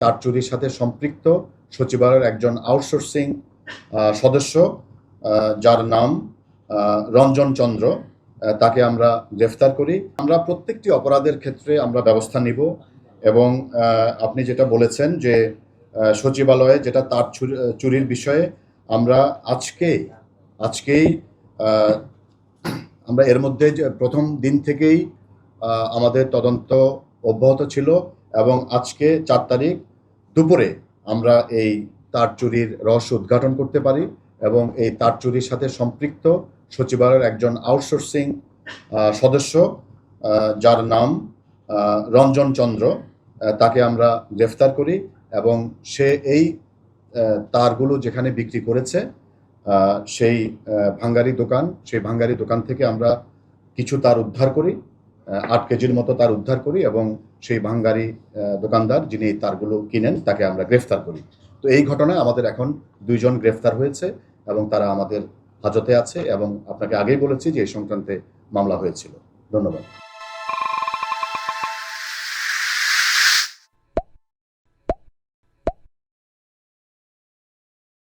তার চুরির সাথে সম্পৃক্ত সচিবালয়ের একজন আউটসোর্সিং সদস্য, যার নাম রঞ্জন চন্দ্র, তাকে আমরা গ্রেফতার করি। আমরা প্রত্যেকটি অপরাধের ক্ষেত্রে আমরা ব্যবস্থা নিব এবং আপনি যেটা বলেছেন যে সচিবালয়ে যেটা তার চুরির বিষয়ে আমরা আজকেই আমরা এর মধ্যে প্রথম দিন থেকেই আমাদের তদন্ত অব্যাহত ছিল এবং আজকে 4 তারিখ দুপুরে আমরা এই তার চুরির রহস্য উদ্ঘাটন করতে পারি এবং এই তার চুরির সাথে সম্পৃক্ত সচিবালয়ের একজন আউটসোর্সিং সদস্য, যার নাম রঞ্জন চন্দ্র, তাকে আমরা গ্রেফতার করি এবং সে এই তারগুলো যেখানে বিক্রি করেছে সেই ভাঙ্গারি দোকান থেকে আমরা কিছু তার উদ্ধার করি, 8 কেজির মতো তার উদ্ধার করি এবং সেই ভাঙ্গারি দোকানদার যিনি এই তারগুলো কিনেন তাকে আমরা গ্রেফতার করি। তো এই ঘটনায় আমাদের এখন 2 জন গ্রেফতার হয়েছে এবং তারা আমাদের হাজতে আছে এবং আপনাকে আগেই বলেছি যে এই সংক্রান্তে মামলা হয়েছিল। ধন্যবাদ।